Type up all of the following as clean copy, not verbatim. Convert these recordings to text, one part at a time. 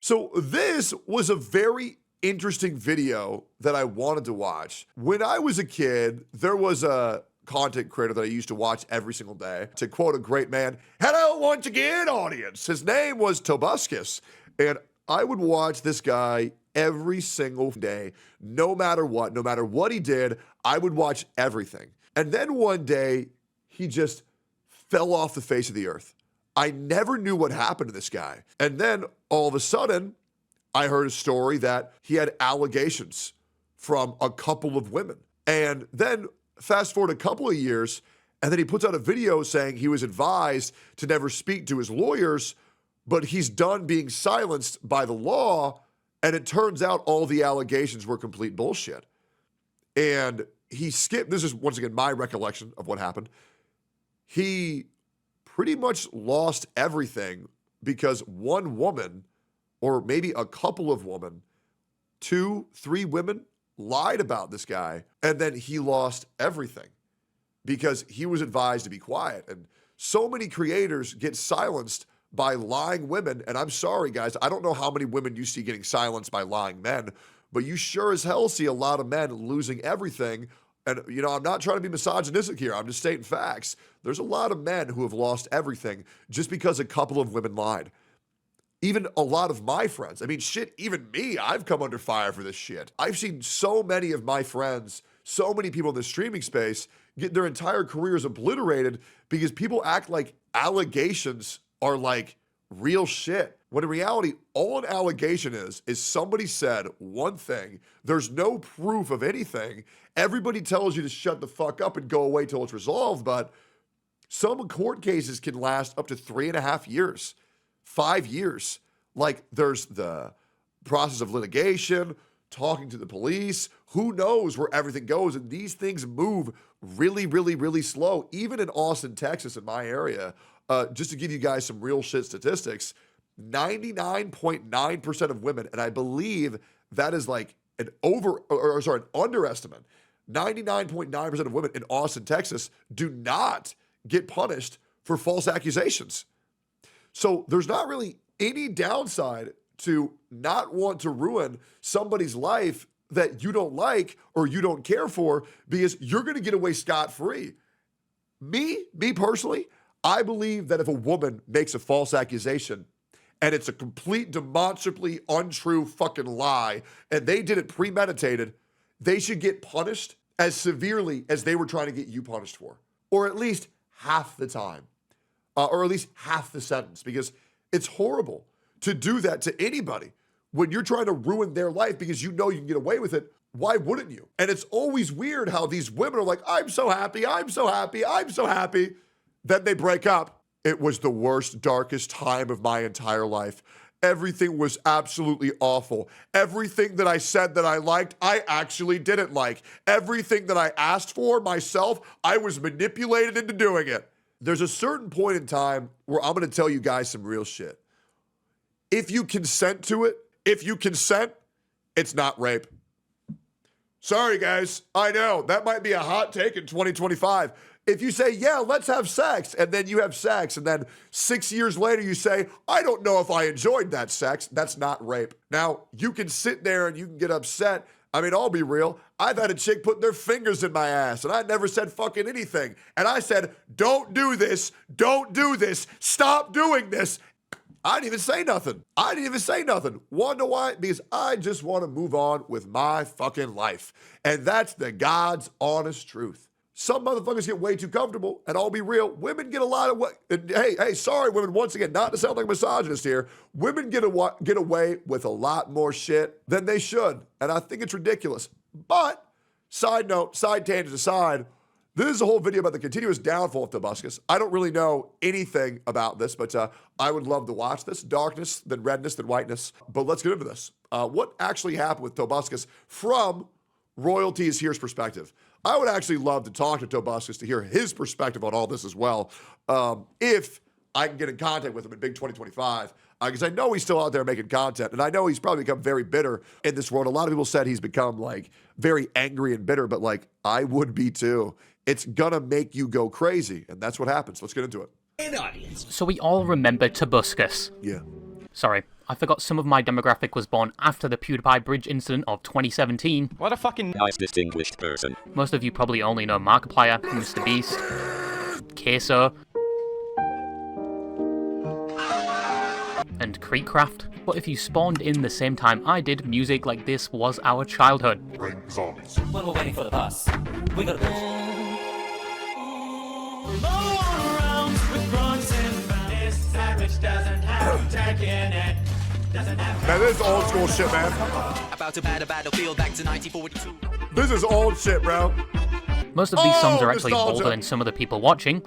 So this was a very interesting video that I wanted to watch. When I was a kid, there was a content creator that I used to watch every single day. To quote a great man, "Hello once again, audience." His name was Tobuscus. And I would watch this guy every single day, no matter what he did, I would watch everything. And then one day, he just fell off the face of the earth. I never knew what happened to this guy. And then all of a sudden, I heard a story that he had allegations from a couple of women. And then fast forward a couple of years, and then he puts out a video saying he was advised to never speak to his lawyers, but he's done being silenced by the law. And it turns out all the allegations were complete bullshit. And he skipped, this is once again my recollection of what happened. He pretty much lost everything because one woman, or maybe a couple of women, 2, 3 women, lied about this guy. And then he lost everything because he was advised to be quiet. And so many creators get silenced by lying women. And I'm sorry, guys, I don't know how many women you see getting silenced by lying men, but you sure as hell see a lot of men losing everything. And, you know, I'm not trying to be misogynistic here. I'm just stating facts. There's a lot of men who have lost everything just because a couple of women lied. Even a lot of my friends. I mean, shit, even me, I've come under fire for this shit. I've seen so many of my friends, so many people in the streaming space get their entire careers obliterated because people act like allegations are like real shit. When in reality, all an allegation is somebody said one thing. There's no proof of anything. Everybody tells you to shut the fuck up and go away till it's resolved, but some court cases can last up to 3.5 years, 5 years. Like there's the process of litigation, talking to the police, who knows where everything goes. And these things move really, really, really slow. Even in Austin, Texas, in my area, just to give you guys some real shit statistics, 99.9% of women, and I believe that is like an underestimate. 99.9% of women in Austin, Texas do not get punished for false accusations. So there's not really any downside to not want to ruin somebody's life that you don't like or you don't care for because you're going to get away scot-free. Me personally, I believe that if a woman makes a false accusation and it's a complete demonstrably untrue fucking lie and they did it premeditated, they should get punished as severely as they were trying to get you punished for, or at least half the time, or at least half the sentence, because it's horrible to do that to anybody when you're trying to ruin their life because you know you can get away with it. Why wouldn't you? And it's always weird how these women are like, I'm so happy, I'm so happy, I'm so happy. Then they break up. It was the worst, darkest time of my entire life. Everything was absolutely awful. Everything that I said that I liked, I actually didn't like. Everything that I asked for myself, I was manipulated into doing it. There's a certain point in time where I'm going to tell you guys some real shit. If you consent to it, it's not rape. Sorry, guys. I know that might be a hot take in 2025. If you say, yeah, let's have sex, and then you have sex, and then 6 years later you say, I don't know if I enjoyed that sex, that's not rape. Now, you can sit there and you can get upset. I mean, I'll be real. I've had a chick put their fingers in my ass, and I never said fucking anything. And I said, don't do this, stop doing this. I didn't even say nothing. Wanna know why? Because I just want to move on with my fucking life. And that's the God's honest truth. Some motherfuckers get way too comfortable, and I'll be real, women get a lot of what, hey, sorry women, once again, not to sound like a misogynist here, women get away with a lot more shit than they should, and I think it's ridiculous. But, side note, side tangent aside, this is a whole video about the continuous downfall of Tobuscus. I don't really know anything about this, but I would love to watch this. Darkness, then redness, then whiteness. But let's get into this. What actually happened with Tobuscus from Royalty is Here's perspective? I would actually love to talk to Tobuscus to hear his perspective on all this as well. If I can get in contact with him in big 2025, because I know he's still out there making content, and I know he's probably become very bitter in this world. A lot of people said he's become like very angry and bitter, but like I would be too. It's gonna make you go crazy, and that's what happens. Let's get into it. So we all remember Tobuscus. Yeah. Sorry, I forgot some of my demographic was born after the PewDiePie bridge incident of 2017. What a fucking nice distinguished person. Most of you probably only know Markiplier, Mr. Beast, Queso, and Creekcraft. But if you spawned in the same time I did, music like this was our childhood. When we're waiting for the bus, we gotta go. Man, this is old school shit, man. About to battlefield back to 1942. This is old shit, bro. Most of these songs are actually nostalgia. older than some of the people watching.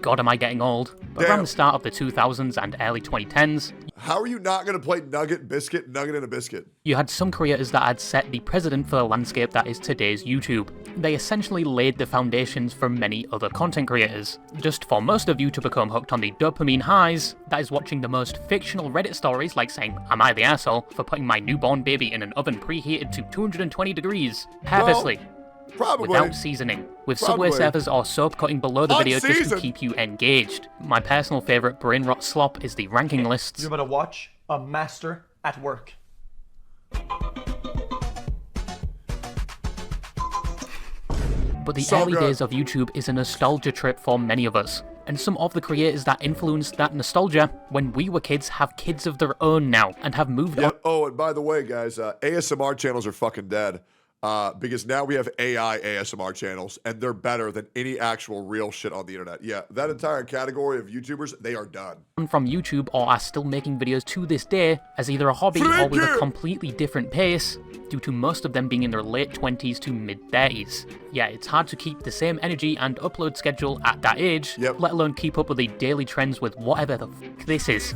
God, am I getting old. But Damn. around the start of the 2000s and early 2010s, How are you not going to play Nugget, Biscuit, Nugget, and a Biscuit? you had some creators that had set the precedent for the landscape that is today's YouTube. They essentially laid the foundations for many other content creators. Just for most of you to become hooked on the dopamine highs, that is watching the most fictional Reddit stories like saying, "Am I the asshole for putting my newborn baby in an oven preheated to 220 degrees, purposely, Probably. without seasoning, with Subway Probably. surfers or soap cutting below the video just to Unseasoned. keep you engaged." My personal favourite brain rot slop is the ranking lists. You're about to watch a master at work. But the So early good. days of YouTube is a nostalgia trip for many of us. And some of the creators that influenced that nostalgia when we were kids have kids of their own now and have moved Yeah. on. Oh, and by the way, guys, ASMR channels are fucking dead. Because now we have AI ASMR channels, and they're better than any actual real shit on the internet. Yeah, that entire category of YouTubers, they are done. From YouTube or are still making videos to this day as either a hobby or with a completely different pace, due to most of them being in their late 20s to mid-30s. Yeah, it's hard to keep the same energy and upload schedule at that age, Yep. let alone keep up with the daily trends with whatever the f*** this is.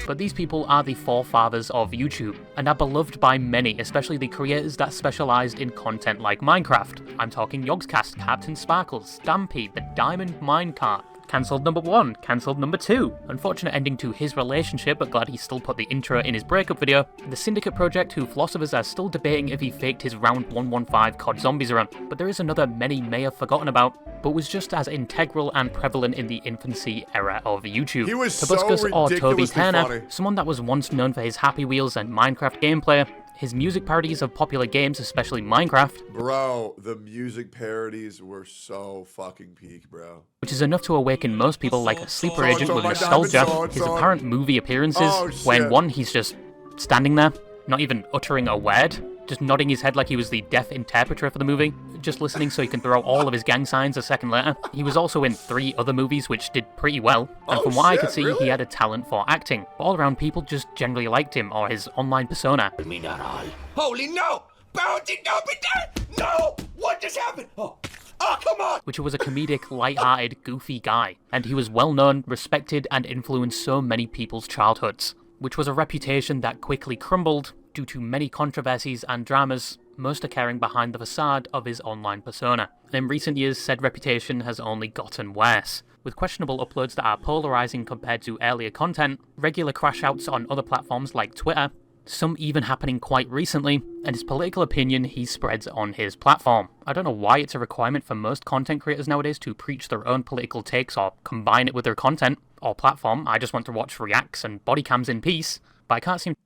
But these people are the forefathers of YouTube, and are beloved by many, especially the creators that specialised in content like Minecraft. I'm talking Yogscast, Captain Sparkles, Stampede, the Diamond Minecart. Cancelled number 1, cancelled number 2. Unfortunate ending to his relationship, but glad he still put the intro in his breakup video. The Syndicate Project, who philosophers are still debating if he faked his round 115 COD Zombies run. But there is another many may have forgotten about, but was just as integral and prevalent in the infancy era of YouTube. He was so Tobuscus or Toby ridiculously Turner, funny. someone that was once known for his Happy Wheels and Minecraft gameplay. His music parodies of popular games, especially Minecraft, Bro, the music parodies were so fucking peak, bro. which is enough to awaken most people like a sleeper So-and-so, agent with my nostalgia. diamond His so-and-so. apparent movie appearances, Oh, when shit. one, he's just standing there, not even uttering a word, just nodding his head like he was the deaf interpreter for the movie, just listening so he can throw all of his gang signs a second later. He was also in 3 other movies which did pretty well, and Oh, from what I could shit, see, really? he had a talent for acting. All around, people just generally liked him or his online persona. Me not all. Holy no! Bounty, no, be dead! No! What just happened? Oh, come on! Which was a comedic, light-hearted, goofy guy, and he was well-known, respected, and influenced so many people's childhoods, which was a reputation that quickly crumbled due to many controversies and dramas, most occurring behind the facade of his online persona. And in recent years, said reputation has only gotten worse, with questionable uploads that are polarizing compared to earlier content, regular crash-outs on other platforms like Twitter, some even happening quite recently, and his political opinion he spreads on his platform. I don't know why it's a requirement for most content creators nowadays to preach their own political takes or combine it with their content or platform. I just want to watch reacts and body cams in peace, but I can't seem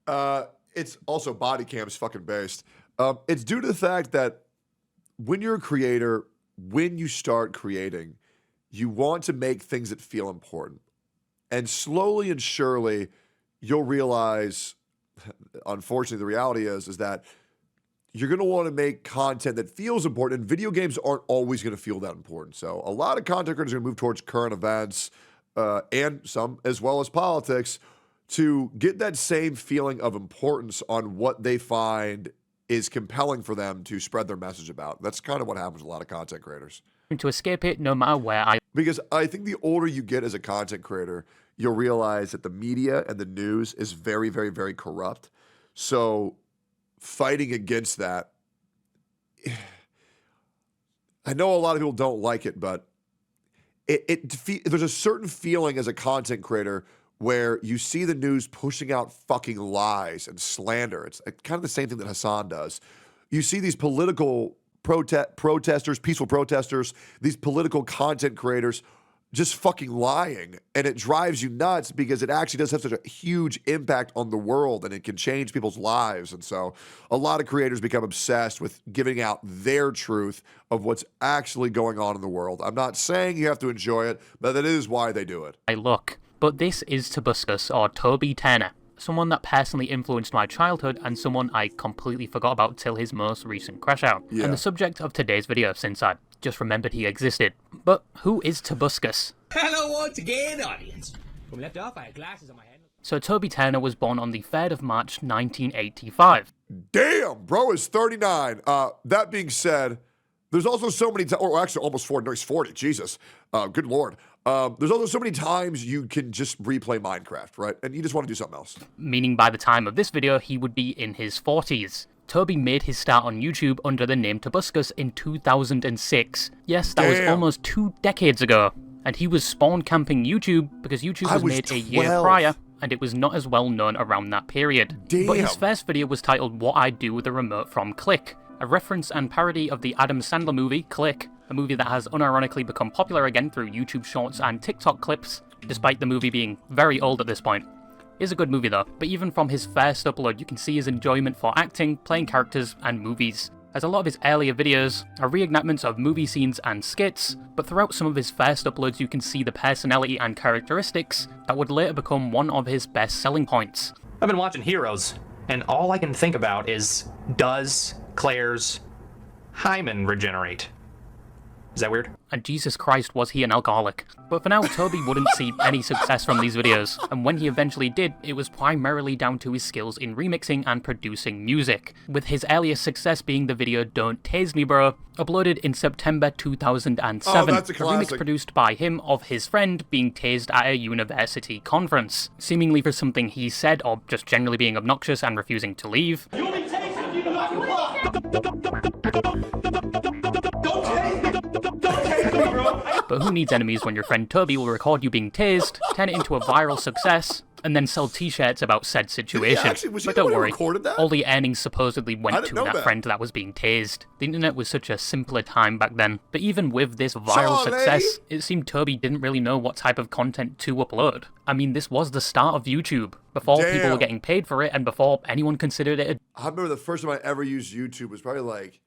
It's also body cams fucking based. It's due to the fact that when you're a creator, when you start creating, you want to make things that feel important. And slowly and surely, you'll realize, unfortunately, the reality is that you're going to want to make content that feels important, and video games aren't always going to feel that important. So a lot of content creators are going to move towards current events and some as well as politics to get that same feeling of importance on what they find is compelling for them to spread their message about. That's kind of what happens with a lot of content creators. to escape it no matter where I Because I think the older you get as a content creator, you'll realize that the media and the news is very, very, very corrupt. So fighting against that, I know a lot of people don't like it, but there's a certain feeling as a content creator where you see the news pushing out fucking lies and slander. It's kind of the same thing that Hassan does. You see these political protesters, peaceful protesters, these political content creators just fucking lying, and it drives you nuts because it actually does have such a huge impact on the world, and it can change people's lives. And so a lot of creators become obsessed with giving out their truth of what's actually going on in the world. I'm not saying you have to enjoy it, but that is why they do it. I look. But this is Tobuscus, or Toby Turner, someone that personally influenced my childhood and someone I completely forgot about till his most recent crash out. Yeah. And the subject of today's video, since I just remembered he existed. But who is Tobuscus? Hello once again, audience. When we left off, I had glasses on my head. So Toby Turner was born on the 3rd of March 1985. Damn, bro is 39. That being said, there's also so many times, or actually almost 40, no, he's 40, Jesus. Good Lord. There's also so many times you can just replay Minecraft, right? And you just want to do something else. Meaning by the time of this video, he would be in his 40s. Toby made his start on YouTube under the name Tobuscus in 2006. Yes, that was almost 2 decades ago. And he was spawn camping YouTube because YouTube was made 12. a year prior, and it was not as well known around that period. Damn. But his first video was titled What I Do with a Remote from Click, a reference and parody of the Adam Sandler movie Click, a movie that has unironically become popular again through YouTube shorts and TikTok clips, despite the movie being very old at this point. It's a good movie though, but even from his first upload you can see his enjoyment for acting, playing characters, and movies, as a lot of his earlier videos are reenactments of movie scenes and skits, but throughout some of his first uploads you can see the personality and characteristics that would later become one of his best selling points. I've been watching Heroes, and all I can think about is, does Claire's hymen regenerate? Is that weird? And Jesus Christ, was he an alcoholic. But for now, Toby wouldn't see any success from these videos, and when he eventually did, it was primarily down to his skills in remixing and producing music, with his earliest success being the video Don't Tase Me Bro, uploaded in September 2007, that's a classic. remix produced by him of his friend being tased at a university conference, seemingly for something he said or just generally being obnoxious and refusing to leave. But who needs enemies when your friend Toby will record you being tased, turn it into a viral success, and then sell t-shirts about said situation. Was he But the don't one who worry, recorded that? all the earnings supposedly I went didn't to know that that. friend that was being tased. The internet was such a simpler time back then. But even with this viral Charlie! success, it seemed Toby didn't really know what type of content to upload. I mean, this was the start of YouTube, before people Damn. were getting paid for it and before anyone considered it a I remember the first time I ever used YouTube was probably like,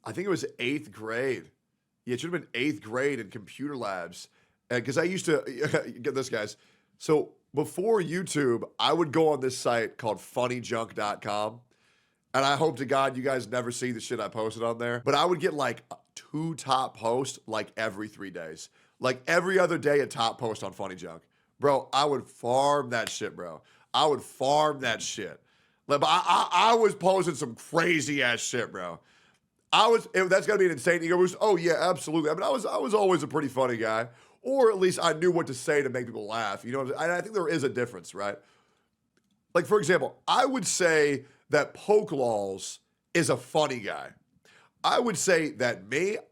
I think it was 8th grade. Yeah, it should have been 8th grade in computer labs. Because I used to, get this, guys. So before YouTube, I would go on this site called funnyjunk.com. And I hope to God you guys never see the shit I posted on there. But I would get like 2 top posts like every 3 days. Like every other day a top post on Funny Junk. Bro, I would farm that shit, bro. I would farm that shit. Like, I was posting some crazy ass shit, bro. That's gotta be an insane ego boost. Oh yeah, absolutely. I mean, I was always a pretty funny guy. Or at least I knew what to say to make people laugh. You know, and I think there is a difference, right? Like, for example, I would say that Pokelaws is a funny guy. I would say that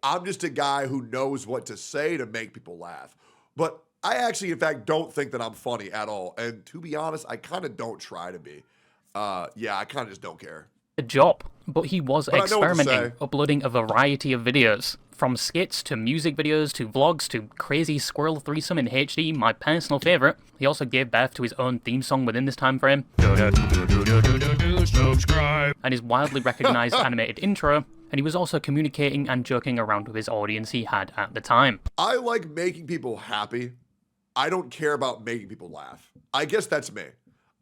I'm just a guy who knows what to say to make people laugh. But I actually, in fact, don't think that I'm funny at all. And to be honest, I kind of don't try to be. Yeah, I kind of just don't care. job. But he was But I know what to experimenting, say. uploading a variety of videos. From skits to music videos to vlogs to crazy squirrel threesome in HD, my personal favourite. He also gave birth to his own theme song within this time frame. Subscribe. And his wildly recognised animated intro. And he was also communicating and joking around with his audience he had at the time. I like making people happy. I don't care about making people laugh. I guess that's me.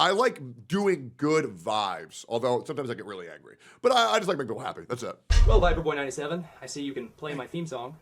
I like doing good vibes, although sometimes I get really angry. But I just like making people happy. That's it. Well, Viperboy97, I see you can play my theme song.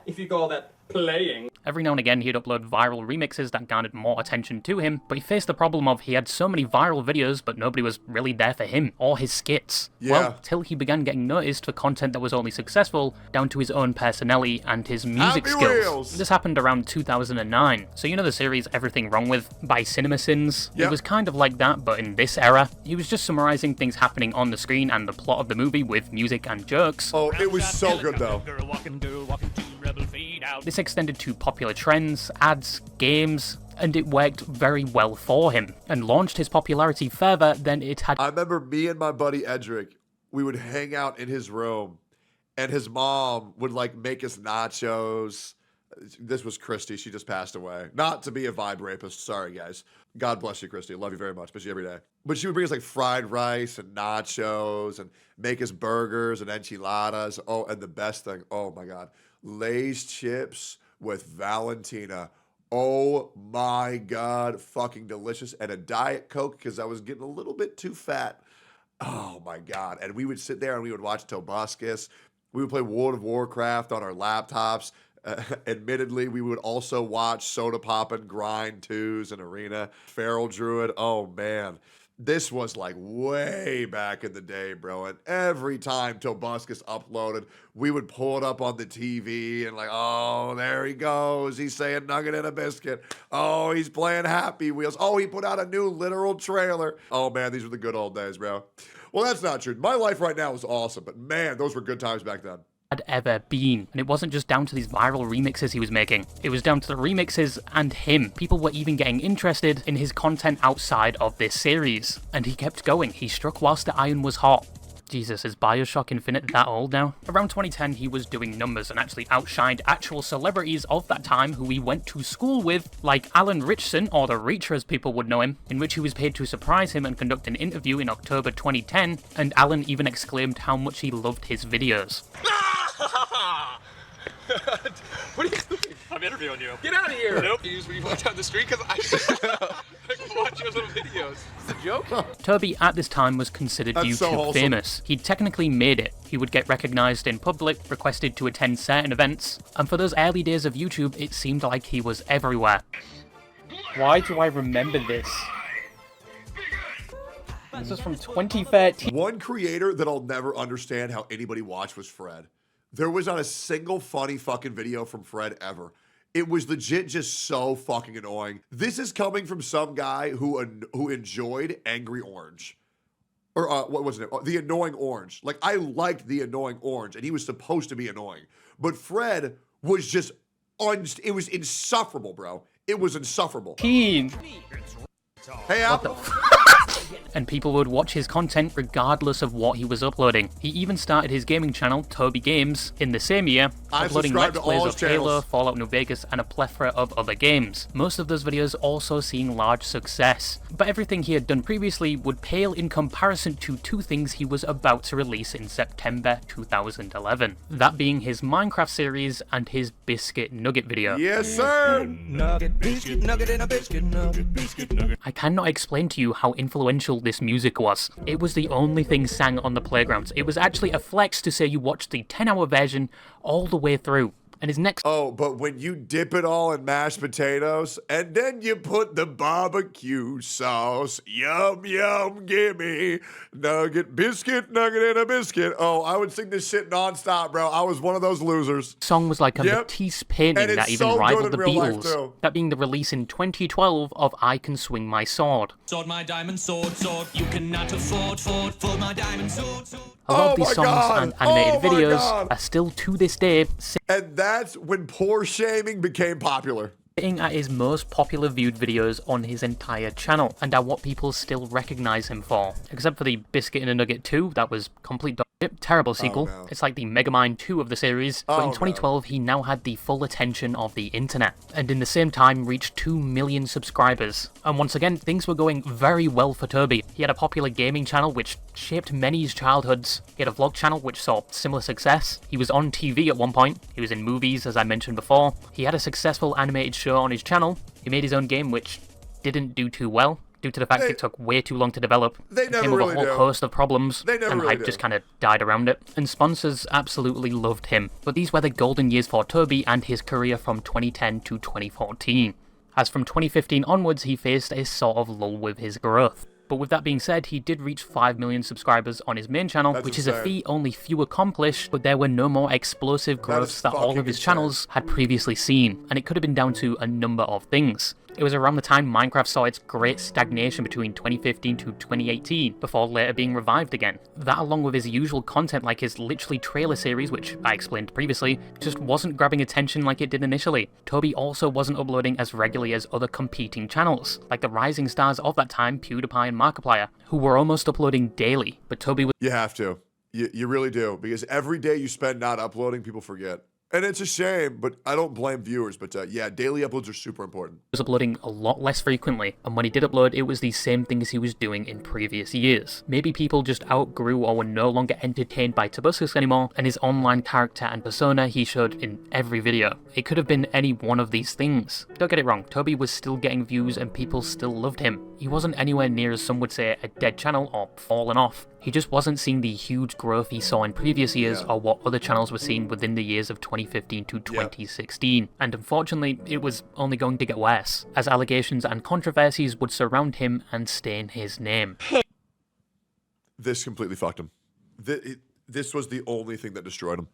If you call that playing. Every now and again he'd upload viral remixes that garnered more attention to him, but he faced the problem of he had so many viral videos but nobody was really there for him, or his skits. Yeah. Well, till he began getting noticed for content that was only successful, down to his own personality and his music Happy skills. Wheels! This happened around 2009, so you know the series Everything Wrong With by CinemaSins? Yep. It was kind of like that, but in this era. He was just summarizing things happening on the screen and the plot of the movie with music and jokes. Oh, it was so good though. Girl walking to rebel fade out. This extended to popular trends, ads, games, and it worked very well for him, and launched his popularity further than it had. I remember me and my buddy Edric, we would hang out in his room, and his mom would like make us nachos This was Christy. She just passed away. Not to be a vibe rapist. Sorry, guys. God bless you, Christy. I love you very much. Miss you every day. But she would bring us like fried rice and nachos and make us burgers and enchiladas. Oh, and the best thing, oh my God, Lay's chips with Valentina. Oh my God, fucking delicious. And a Diet Coke because I was getting a little bit too fat. Oh my God. And we would sit there and we would watch Tobuscus. We would play World of Warcraft on our laptops. Admittedly, we would also watch Soda Poppin', Grind 2s, and Arena. Feral Druid, oh man. This was like way back in the day, bro. And every time Tobuscus uploaded, we would pull it up on the TV and like, oh, there he goes. He's saying nugget and a biscuit. Oh, he's playing Happy Wheels. Oh, he put out a new literal trailer. Oh man, these were the good old days, bro. Well, that's not true. My life right now is awesome, but man, those were good times back then. Had ever been. And it wasn't just down to these viral remixes he was making. It was down to the remixes and him. People were even getting interested in his content outside of this series. And he kept going. He struck whilst the iron was hot. Jesus, is Bioshock Infinite that old now? Around 2010, he was doing numbers and actually outshined actual celebrities of that time who he went to school with, like Alan Richson, or the Reacher as people would know him, in which he was paid to surprise him and conduct an interview in October 2010, and Alan even exclaimed how much he loved his videos. What are you doing? I'm interviewing you. Get out of here! Nope. You walk down the street because I watch your little videos. It's a joke? Toby at this time was considered That's YouTube so famous. He'd technically made it. He would get recognised in public, requested to attend certain events, and for those early days of YouTube, it seemed like he was everywhere. Why do I remember this? This was from 2013. One creator that I'll never understand how anybody watched was Fred. There was not a single funny fucking video from Fred ever. It was legit just so fucking annoying. This is coming from some guy who enjoyed Angry Orange. Or what was it? The Annoying Orange. Like, I liked The Annoying Orange, and he was supposed to be annoying. But Fred was just, it was insufferable, bro. It was insufferable. Hey, Apple. And people would watch his content regardless of what he was uploading. He even started his gaming channel, Toby Games, in the same year, uploading Let's Plays of Halo, Fallout New Vegas, and a plethora of other games. Most of those videos also seeing large success. But everything he had done previously would pale in comparison to two things he was about to release in September 2011. That being his Minecraft series and his Biscuit Nugget video. Yes, sir! Nugget, biscuit, nugget, and a biscuit, nugget, biscuit, nugget. I cannot explain to you how influential this music was. It was the only thing sang on the playgrounds. It was actually a flex to say you watched the 10-hour version all the way through. And his next... Oh, but when you dip it all in mashed potatoes, and then you put the barbecue sauce, yum, yum, gimme, nugget, biscuit, nugget, and a biscuit. Oh, I would sing this shit nonstop, bro. I was one of those losers. Song was like a Matisse painting that even rivaled the Beatles. That being the release in 2012 of I Can Swing My Sword. Sword my diamond sword, sword. You cannot afford my diamond sword, sword. A lot of these songs and animated videos are still to this day and that's when poor shaming became popular. Sitting at his most popular viewed videos on his entire channel, and are what people still recognize him for. Except for the Biscuit and a Nugget 2, that was complete terrible sequel. Oh, no. It's like the Megamind 2 of the series, but in 2012 he now had the full attention of the internet, and in the same time reached 2 million subscribers. And once again, things were going very well for Toby. He had a popular gaming channel which shaped many's childhoods. He had a vlog channel which saw similar success. He was on TV at one point. He was in movies, as I mentioned before. He had a successful animated show on his channel. He made his own game which didn't do too well, due to the fact it took way too long to develop. They never came with really a whole do. host of problems, They never and really hype do. just kind of died around it. And sponsors absolutely loved him. But these were the golden years for Toby and his career from 2010 to 2014. As from 2015 onwards, he faced a sort of lull with his growth. But with that being said, he did reach 5 million subscribers on his main channel, which is a feat only few accomplish, but there were no more explosive growths that all of his channels had previously seen, and it could have been down to a number of things. It was around the time Minecraft saw its great stagnation between 2015 to 2018, before later being revived again. That, along with his usual content like his literally trailer series, which I explained previously, just wasn't grabbing attention like it did initially. Toby also wasn't uploading as regularly as other competing channels, like the rising stars of that time, PewDiePie and Markiplier, who were almost uploading daily, but Toby was... You have to. You really do, because every day you spend not uploading, people forget. And it's a shame, but I don't blame viewers. But yeah, daily uploads are super important. He was uploading a lot less frequently, and when he did upload, it was the same things he was doing in previous years. Maybe people just outgrew or were no longer entertained by Tobuscus anymore, and his online character and persona he showed in every video. It could have been any one of these things. Don't get it wrong, Toby was still getting views and people still loved him. He wasn't anywhere near, as some would say, a dead channel or fallen off. He just wasn't seeing the huge growth he saw in previous years or what other channels were seeing within the years of 2015 to 2016. And unfortunately, it was only going to get worse, as allegations and controversies would surround him and stain his name. This completely fucked him. This was the only thing that destroyed him.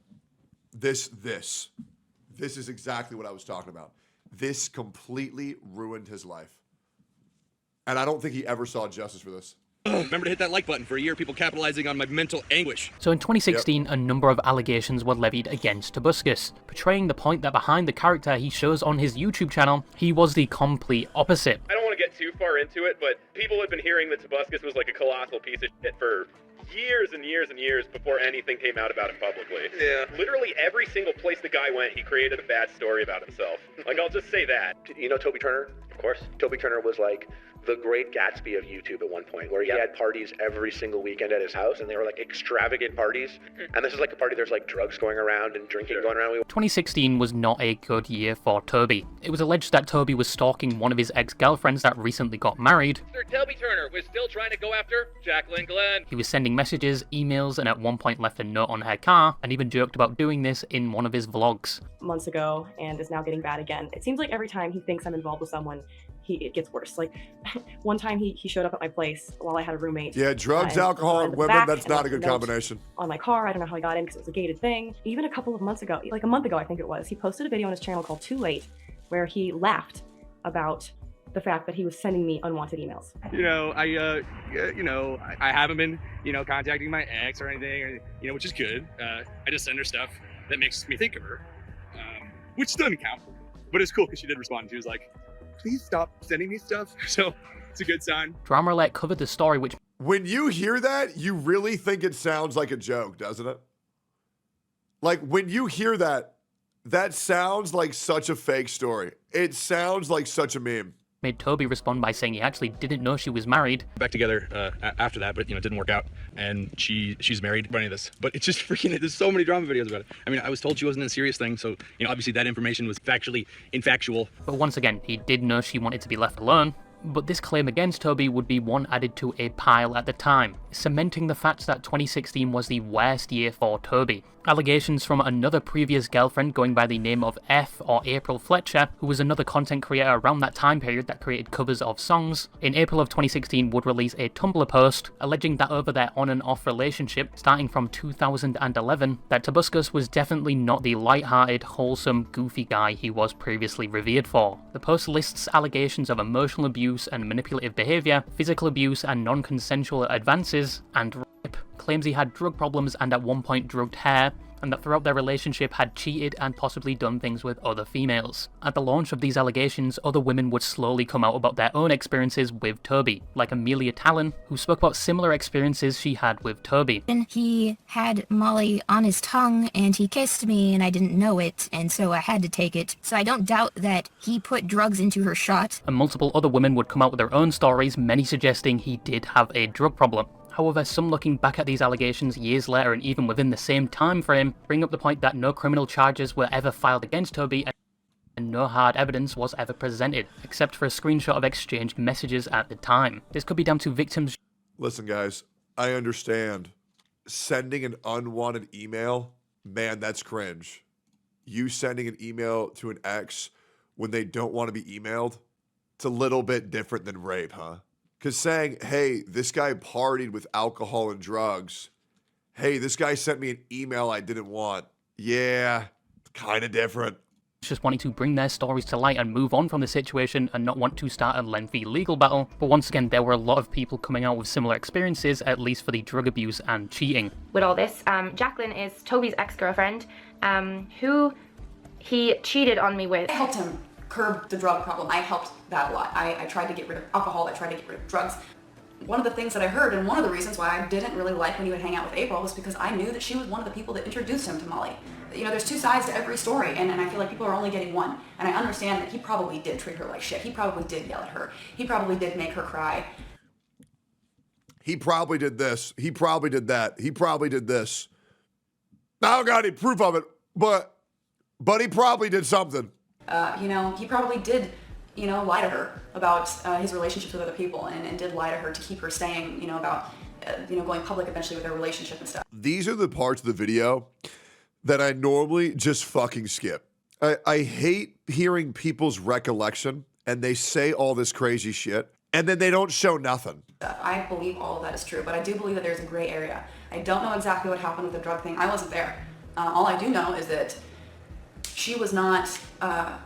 This is exactly what I was talking about. This completely ruined his life. And I don't think he ever saw justice for this. Remember to hit that like button for a year of people capitalizing on my mental anguish. So in 2016, a number of allegations were levied against Tobuscus, portraying the point that behind the character he shows on his YouTube channel, he was the complete opposite. I don't want to get too far into it, but people have been hearing that Tobuscus was like a colossal piece of shit for years and years and years before anything came out about him publicly. Yeah. Literally every single place the guy went, he created a bad story about himself. Like, I'll just say that. You know Toby Turner? Of course. Toby Turner was like the great Gatsby of YouTube at one point, where he had parties every single weekend at his house, and they were like extravagant parties. And this is like a party, there's like drugs going around and drinking going around. 2016 was not a good year for Toby. It was alleged that Toby was stalking one of his ex-girlfriends that recently got married. Mr. Toby Turner was still trying to go after Jacqueline Glenn. He was sending messages, emails, and at one point left a note on her car, and even joked about doing this in one of his vlogs. Months ago, and is now getting bad again. It seems like every time he thinks I'm involved with someone, it gets worse. Like, one time he showed up at my place while I had a roommate. Yeah, drugs, alcohol, and women, that's not a good combination. On my car, I don't know how he got in because it was a gated thing. Even a couple of months ago, like a month ago I think it was, he posted a video on his channel called Too Late, where he laughed about the fact that he was sending me unwanted emails. You know, I haven't been, contacting my ex or anything, or, which is good. I just send her stuff that makes me think of her, which doesn't count. But it's cool because she did respond. She was like, please stop sending me stuff. So it's a good sign. Drama Alert covered the story, which... When you hear that, you really think it sounds like a joke, doesn't it? Like, when you hear that, that sounds like such a fake story. It sounds like such a meme. Made Toby respond by saying he actually didn't know she was married. Back together after that, but it didn't work out, and she's married. Any of this, but it's just freaking. There's so many drama videos about it. I mean, I was told she wasn't a serious thing, so obviously that information was factually infactual. But once again, he did know she wanted to be left alone. But this claim against Toby would be one added to a pile at the time, cementing the fact that 2016 was the worst year for Toby. Allegations from another previous girlfriend going by the name of F or April Fletcher, who was another content creator around that time period that created covers of songs, in April of 2016 would release a Tumblr post alleging that over their on and off relationship, starting from 2011, that Tobuscus was definitely not the light-hearted, wholesome, goofy guy he was previously revered for. The post lists allegations of emotional abuse and manipulative behaviour, physical abuse and non-consensual advances, and rape, claims he had drug problems and at one point drugged her, and that throughout their relationship had cheated and possibly done things with other females. At the launch of these allegations, other women would slowly come out about their own experiences with Toby, like Amelia Talon, who spoke about similar experiences she had with Toby. He had Molly on his tongue and he kissed me and I didn't know it, and so I had to take it. So I don't doubt that he put drugs into her shot. And multiple other women would come out with their own stories, many suggesting he did have a drug problem. However, some looking back at these allegations years later and even within the same time frame bring up the point that no criminal charges were ever filed against Toby and no hard evidence was ever presented, except for a screenshot of exchanged messages at the time. This could be down to victims. Listen, guys, I understand. Sending an unwanted email, man, that's cringe. You sending an email to an ex when they don't want to be emailed, it's a little bit different than rape, huh? Because saying, hey, this guy partied with alcohol and drugs. Hey, this guy sent me an email I didn't want. Yeah, kind of different. Just wanting to bring their stories to light and move on from the situation and not want to start a lengthy legal battle. But once again, there were a lot of people coming out with similar experiences, at least for the drug abuse and cheating. With all this, Jacqueline is Toby's ex-girlfriend, who he cheated on me with. I helped him curb the drug problem. I helped that a lot. I tried to get rid of alcohol. I tried to get rid of drugs. one of the things that I heard, and one of the reasons why I didn't really like when he would hang out with April, was because I knew that she was one of the people that introduced him to Molly. You know, there's two sides to every story, and I feel like people are only getting one. And I understand that he probably did treat her like shit. He probably did yell at her. He probably did make her cry. He probably did this. He probably did that. He probably did this. I don't got any proof of it, but he probably did something. You know, he probably did, you know, lie to her about his relationships with other people, and did lie to her to keep her staying, you know, about, you know, going public eventually with their relationship and stuff. These are the parts of the video that I normally just fucking skip. I hate hearing people's recollection and they say all this crazy shit and then they don't show nothing. I believe all of that is true, but I do believe that there's a gray area. I don't know exactly what happened with the drug thing. I wasn't there. All I do know is that she was not a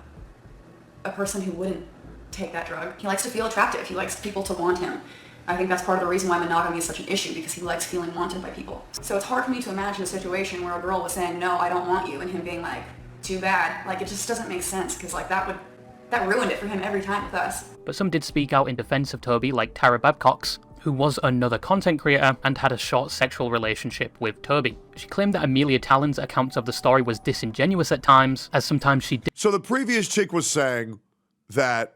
person who wouldn't take that drug. He likes to feel attractive. He likes people to want him. I think that's part of the reason why monogamy is such an issue, because he likes feeling wanted by people. So it's hard for me to imagine a situation where a girl was saying, no, I don't want you, and him being like, too bad. Like, it just doesn't make sense, because like that ruined it for him every time with us. But some did speak out in defense of Toby, like Tara Babcox, who was another content creator and had a short sexual relationship with Toby. She claimed that Amelia Talon's accounts of the story was disingenuous at times, as sometimes she did. So the previous chick was saying that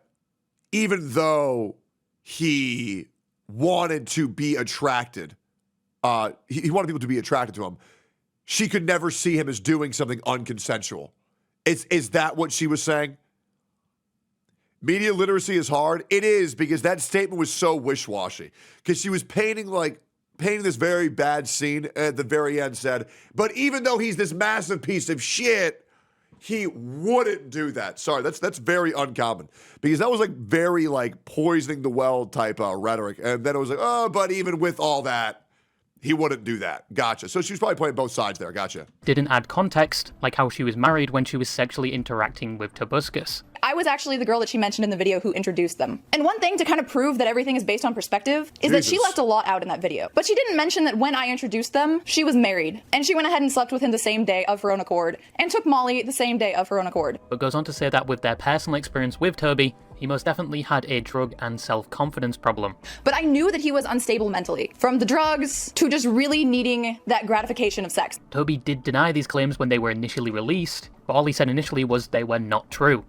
even though he wanted to be attracted, he wanted people to be attracted to him, she could never see him as doing something unconsensual. Is that what she was saying? Media literacy is hard. It is, because that statement was so wish-washy. Because she was painting this very bad scene at the very end, said, but even though he's this massive piece of shit, he wouldn't do that. Sorry, that's very uncommon, because that was like very like poisoning the well type rhetoric. And then it was like, oh, but even with all that, he wouldn't do that. Gotcha. So she was probably playing both sides there. Gotcha. Didn't add context, like how she was married when she was sexually interacting with Tobuscus. I was actually the girl that she mentioned in the video who introduced them. And one thing to kind of prove that everything is based on perspective is that she left a lot out in that video. But she didn't mention that when I introduced them, she was married. And she went ahead and slept with him the same day of her own accord, and took Molly the same day of her own accord. But goes on to say that with their personal experience with Toby, he most definitely had a drug and self-confidence problem. But I knew that he was unstable mentally, from the drugs to just really needing that gratification of sex. Toby did deny these claims when they were initially released, but all he said initially was they were not true.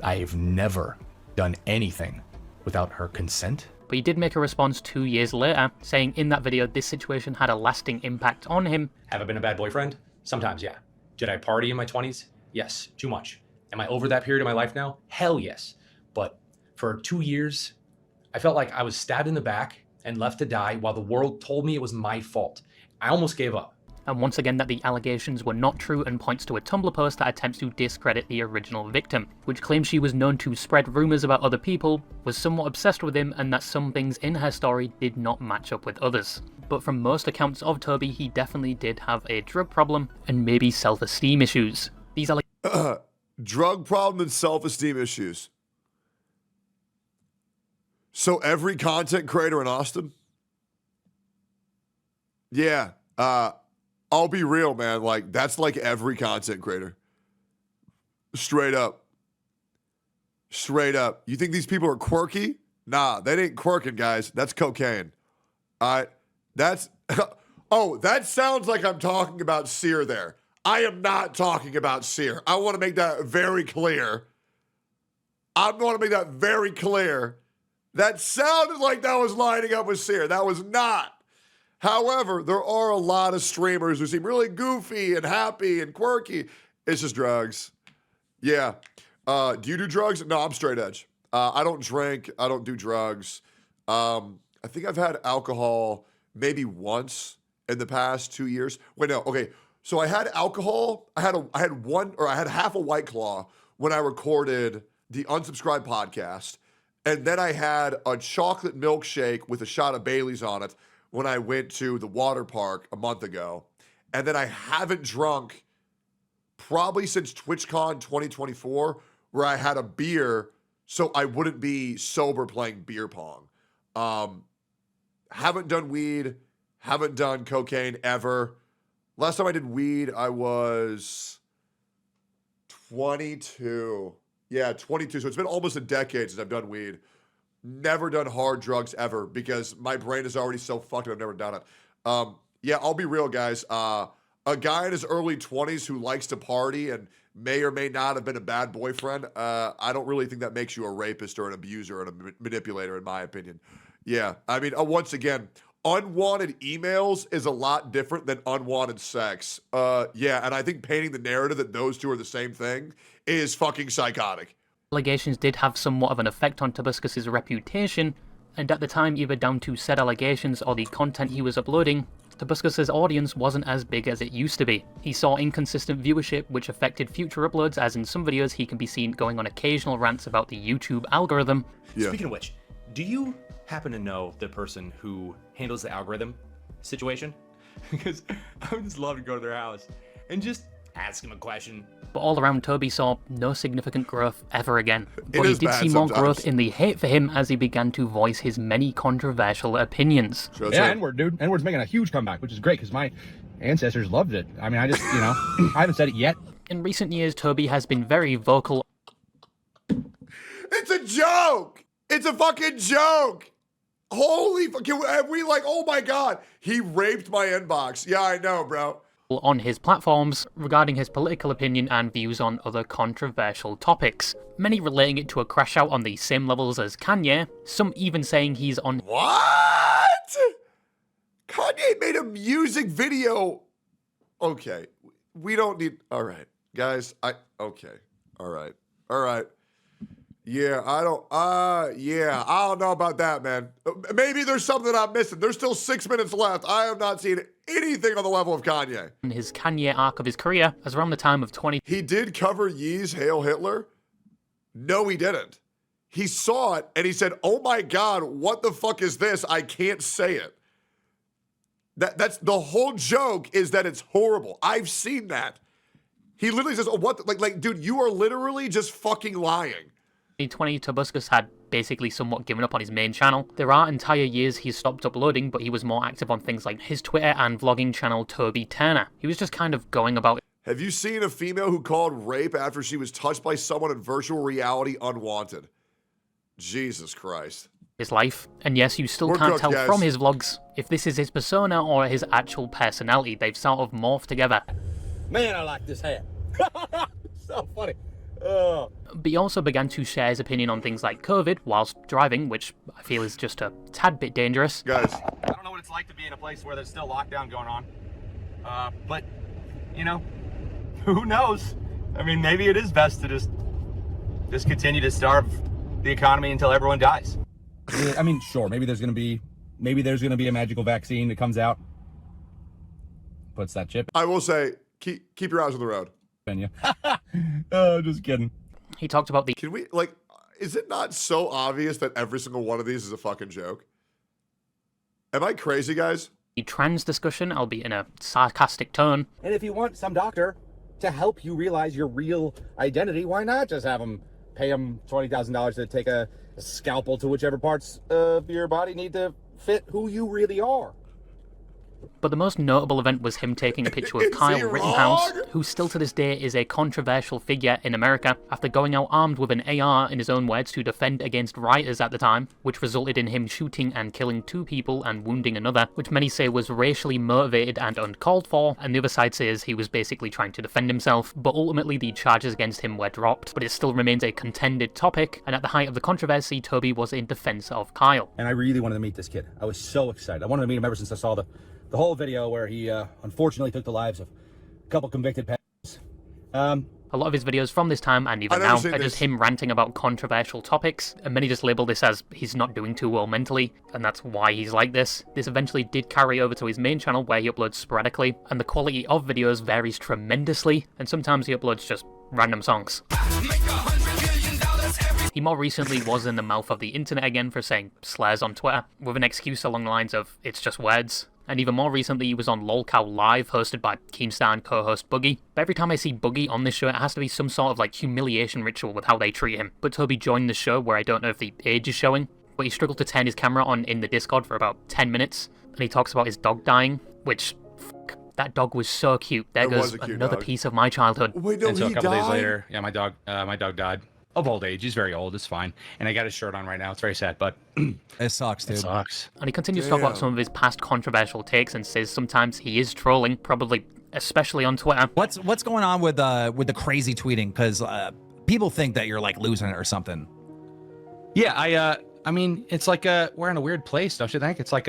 I've never done anything without her consent. But he did make a response 2 years later, saying in that video this situation had a lasting impact on him. Have I been a bad boyfriend? Sometimes, yeah. Did I party in my 20s? Yes, too much. Am I over that period of my life now? Hell yes. But for 2 years, I felt like I was stabbed in the back and left to die while the world told me it was my fault. I almost gave up. And once again that the allegations were not true, and points to a Tumblr post that attempts to discredit the original victim, which claims she was known to spread rumours about other people, was somewhat obsessed with him, and that some things in her story did not match up with others. But from most accounts of Toby, he definitely did have a drug problem and maybe self-esteem issues. These are like drug problem and self-esteem issues. So every content creator in Austin? Yeah, I'll be real, man. Like, that's like every content creator. Straight up. Straight up. You think these people are quirky? Nah, they ain't quirking, guys. That's cocaine. All right? That's... Oh, that sounds like I'm talking about Sear there. I am not talking about Sear. I want to make that very clear. I want to make that very clear. That sounded like that was lining up with Sear. That was not. However, there are a lot of streamers who seem really goofy and happy and quirky. It's just drugs. Yeah. Do you do drugs? No, I'm straight edge. I don't drink. I don't do drugs. I think I've had alcohol maybe once in the past 2 years. Wait, no. Okay. So I had alcohol. I had half a White Claw when I recorded the Unsubscribed podcast. And then I had a chocolate milkshake with a shot of Bailey's on it when I went to the water park a month ago. And then I haven't drunk probably since TwitchCon 2024, where I had a beer so I wouldn't be sober playing beer pong. Haven't done weed, haven't done cocaine ever. Last time I did weed, I was 22. Yeah, 22. So it's been almost a decade since I've done weed. never done hard drugs ever because my brain is already so fucked and I've never done it. Yeah, I'll be real, guys. A guy in his early 20s who likes to party and may or may not have been a bad boyfriend, I don't really think that makes you a rapist or an abuser or a manipulator, in my opinion. Yeah, I mean, once again, unwanted emails is a lot different than unwanted sex. Yeah, and I think painting the narrative that those two are the same thing is fucking psychotic. Allegations did have somewhat of an effect on Tobuscus' reputation, and at the time, either down to said allegations or the content he was uploading, Tobuscus' audience wasn't as big as it used to be. He saw inconsistent viewership, which affected future uploads, as in some videos he can be seen going on occasional rants about the YouTube algorithm. Yeah. Speaking of which, do you happen to know the person who handles the algorithm situation? Because I would just love to go to their house and just ask him a question. But all around, Toby saw no significant growth ever again. But he is did bad see more sometimes. growth in the hate for him as he began to voice his many controversial opinions. Yeah, N-word, dude. N-word's making a huge comeback, which is great because my ancestors loved it. I mean, I just, you know, I haven't said it yet. In recent years, Toby has been very vocal. It's a joke! It's a fucking joke! Holy fucking, we like, oh my god, he raped my inbox. Yeah, I know, bro. On his platforms regarding his political opinion and views on other controversial topics, many relating it to a crash out on the same levels as Kanye, some even saying he's on— What? Kanye made a music video. Okay, we don't need, all right, guys, okay, all right. Yeah, I don't know about that, man. Maybe there's something I'm missing. There's still 6 minutes left. I have not seen anything on the level of Kanye. in his Kanye arc of his career, as around the time of 20— He did cover Yee's Hail Hitler? No, he didn't. He saw it and he said, oh my God, what the fuck is this? I can't say it. That's the whole joke, is that it's horrible. I've seen that. He literally says, oh, what? Like, dude, you are literally just fucking lying. 2020, Tobuscus had basically somewhat given up on his main channel. There are entire years he stopped uploading, but he was more active on things like his Twitter and vlogging channel Toby Turner. He was just kind of going about Have you seen a female who called rape after she was touched by someone in virtual reality unwanted? Jesus Christ. his life. And yes, you still We're can't cooked, tell guys. from his vlogs if this is his persona or his actual personality. They've sort of morphed together. Man, I like this hat. So funny. But he also began to share his opinion on things like COVID whilst driving, which I feel is just a tad bit dangerous. Guys. I don't know what it's like to be in a place where there's still lockdown going on. But, you know, who knows? I mean, maybe it is best to just continue to starve the economy until everyone dies. I mean, sure, maybe there's gonna be a magical vaccine that comes out, puts that chip. I will say, keep your eyes on the road. Oh, just kidding. He talked about the— Can we, like, is it not so obvious that every single one of these is a fucking joke? Am I crazy, guys? the trans discussion, albeit in a sarcastic tone. And if you want some doctor to help you realize your real identity, why not just have him pay him $20,000 to take a scalpel to whichever parts of your body need to fit who you really are? But the most notable event was him taking a picture with Is Kyle he Rittenhouse, wrong? who still to this day is a controversial figure in America, after going out armed with an AR, in his own words, to defend against rioters at the time, which resulted in him shooting and killing 2 people and wounding another, which many say was racially motivated and uncalled for, and the other side says he was basically trying to defend himself. But ultimately the charges against him were dropped, but it still remains a contended topic, and at the height of the controversy, Toby was in defense of Kyle. And I really wanted to meet this kid. I was so excited. I wanted to meet him ever since I saw the whole video where he unfortunately took the lives of a couple convicted pedophiles. A lot of his videos from this time and even now are just him ranting about controversial topics, and many just label this as he's not doing too well mentally, and that's why he's like this. This eventually did carry over to his main channel where he uploads sporadically, and the quality of videos varies tremendously, and sometimes he uploads just random songs. He more recently was in the mouth of the internet again for saying slurs on Twitter, with an excuse along the lines of, it's just words. And even more recently, he was on LolCow Live, hosted by Keemstar and co-host Boogie. But every time I see Boogie on this show, it has to be some sort of like humiliation ritual with how they treat him. But Toby joined the show, where I don't know if the age is showing, but he struggled to turn his camera on in the Discord for about 10 minutes. And he talks about his dog dying, which, that dog was so cute. There goes another piece of my childhood. Wait, no, and so he a couple died? days later, yeah, my dog died. of old age. He's very old. It's fine. And I got his shirt on right now. It's very sad, but it sucks, dude. It sucks. And he continues to talk about some of his past controversial takes and says sometimes he is trolling, probably especially on Twitter. What's going on with the crazy tweeting? Because people think that you're like losing it or something. Yeah, I mean, it's like we're in a weird place, don't you think? It's like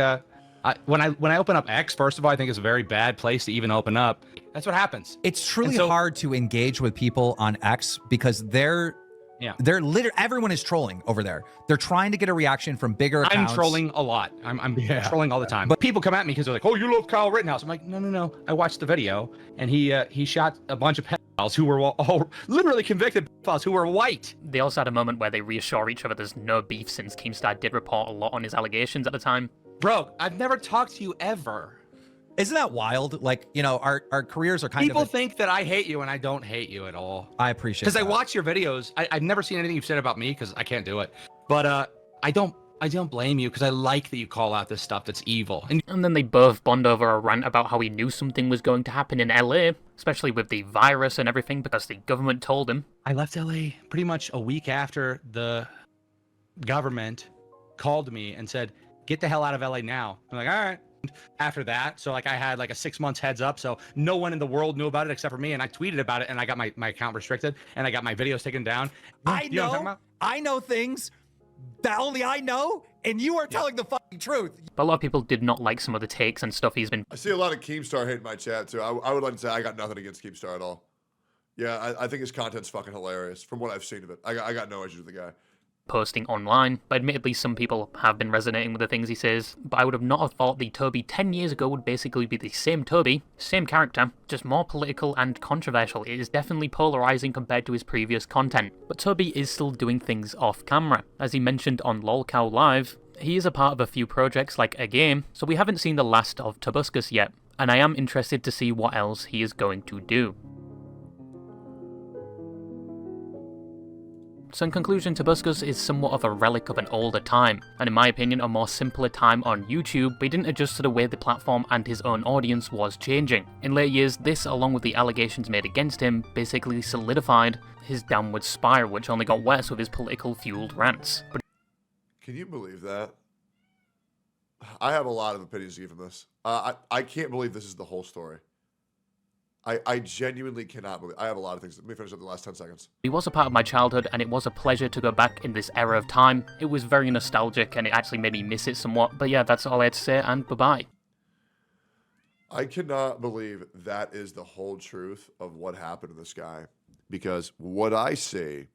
when I open up X, first of all, I think it's a very bad place to even open up. That's what happens. It's truly hard to engage with people on X because they're literally everyone is trolling over there. They're trying to get a reaction from bigger accounts. I'm trolling a lot. I'm trolling all the time. But people come at me because they're like, "Oh, you love Kyle Rittenhouse." I'm like, no. I watched the video, and he shot a bunch of pedophiles who were all literally convicted pedophiles who were white. They also had a moment where they reassure each other there's no beef since Keemstar did report a lot on his allegations at the time. Bro, I've never talked to you ever. Isn't that wild? Like, you know, our careers are kind of... People think that I hate you, and I don't hate you at all. I appreciate that. Because I watch your videos. I've never seen anything you've said about me, because I can't do it. But I don't blame you, because I like that you call out this stuff that's evil. And then they both bond over a rant about how he knew something was going to happen in LA, especially with the virus and everything, because the government told him. I left LA pretty much a week after the government called me and said, "Get the hell out of LA now." I'm like, all right. After that, so like I had like a 6 months heads up, so no one in the world knew about it except for me, and I tweeted about it, and I got my account restricted, and I got my videos taken down. I know things that only I know, and you are telling the fucking truth. But a lot of people did not like some of the takes and stuff he's been... I see a lot of Keemstar hate in my chat, too. I would like to say I got nothing against Keemstar at all. Yeah, I think his content's fucking hilarious from what I've seen of it. I got no issues with the guy. Posting online, but admittedly some people have been resonating with the things he says, but I would have not have thought the Toby 10 years ago would basically be the same Toby, same character, just more political and controversial. It is definitely polarizing compared to his previous content, but Toby is still doing things off camera. As he mentioned on LolCow Live, he is a part of a few projects like a game, so we haven't seen the last of Tobuscus yet, and I am interested to see what else he is going to do. So in conclusion, Tobuscus is somewhat of a relic of an older time, and in my opinion a more simpler time on YouTube, but he didn't adjust to the way the platform and his own audience was changing. In later years, this, along with the allegations made against him, basically solidified his downward spiral, which only got worse with his political-fueled rants. But can you believe that? I have a lot of opinions to give him this. I can't believe this is the whole story. I genuinely cannot believe. I have a lot of things. Let me finish up the last 10 seconds. he was a part of my childhood, and it was a pleasure to go back in this era of time. It was very nostalgic, and it actually made me miss it somewhat. But yeah, that's all I had to say, and bye-bye. I cannot believe that is the whole truth of what happened to this guy. Because what I see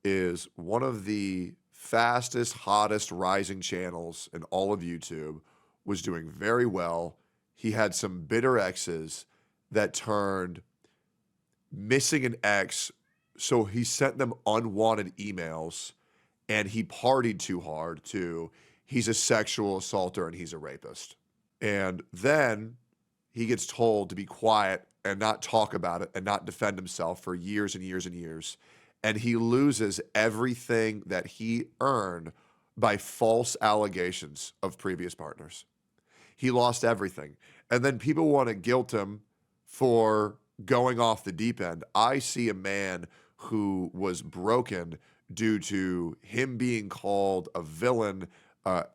is one of the fastest, hottest rising channels in all of YouTube was doing very well. He had some bitter exes that turned missing an ex, so he sent them unwanted emails, and he partied too hard to he's a sexual assaulter and he's a rapist. And then he gets told to be quiet and not talk about it and not defend himself for years and years and years. And he loses everything that he earned by false allegations of previous partners. He lost everything. And then people want to guilt him for going off the deep end. I see a man who was broken due to him being called a villain,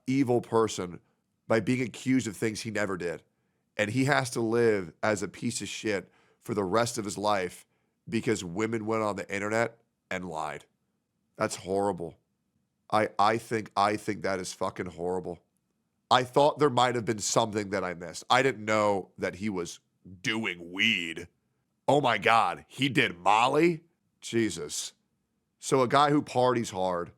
evil person, by being accused of things he never did. And he has to live as a piece of shit for the rest of his life because women went on the internet and lied. That's horrible. I think that is fucking horrible. I thought there might have been something that I missed. I didn't know that he was doing weed. Oh my God, he did Molly? Jesus. So a guy who parties hard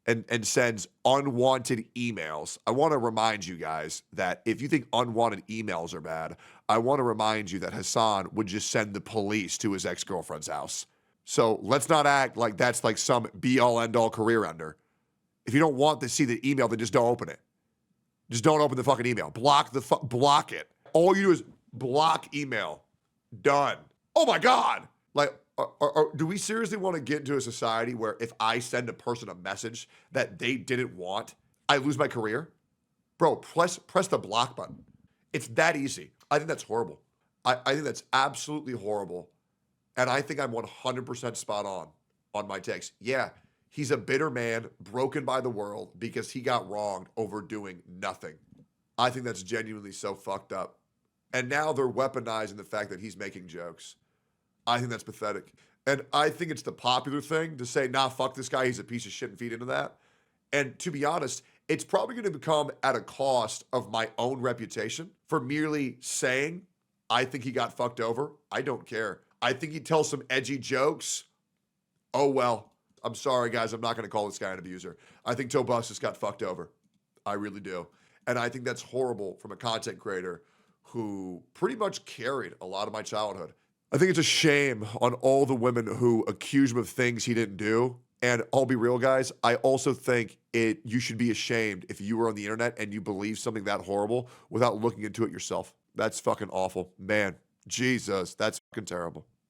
and sends unwanted emails. I want to remind you guys that if you think unwanted emails are bad, I want to remind you that Hassan would just send the police to his ex-girlfriend's house. So let's not act like that's like some be-all, end-all career ender. If you don't want to see the email, then just don't open it. Just don't open the fucking email. Block it. All you do is block email. Done. Oh my God. Like, do we seriously want to get into a society where if I send a person a message that they didn't want, I lose my career? Bro, press the block button. It's that easy. I think that's horrible. I think that's absolutely horrible. And I think I'm 100% spot on. on my takes. Yeah, he's a bitter man, broken by the world because he got wronged over doing nothing. I think that's genuinely so fucked up. And now they're weaponizing the fact that he's making jokes. I think that's pathetic. And I think it's the popular thing to say, nah, fuck this guy, he's a piece of shit, and feed into that. And to be honest, it's probably going to become at a cost of my own reputation for merely saying, I think he got fucked over. I don't care. I think he tells some edgy jokes. Oh, well, I'm sorry, guys. I'm not going to call this guy an abuser. I think Tobuscus got fucked over. I really do. And I think that's horrible from a content creator who pretty much carried a lot of my childhood. I think it's a shame on all the women who accuse him of things he didn't do. And I'll be real, guys, I also think you should be ashamed if you were on the internet and you believe something that horrible without looking into it yourself. That's fucking awful. Man, Jesus, that's fucking terrible.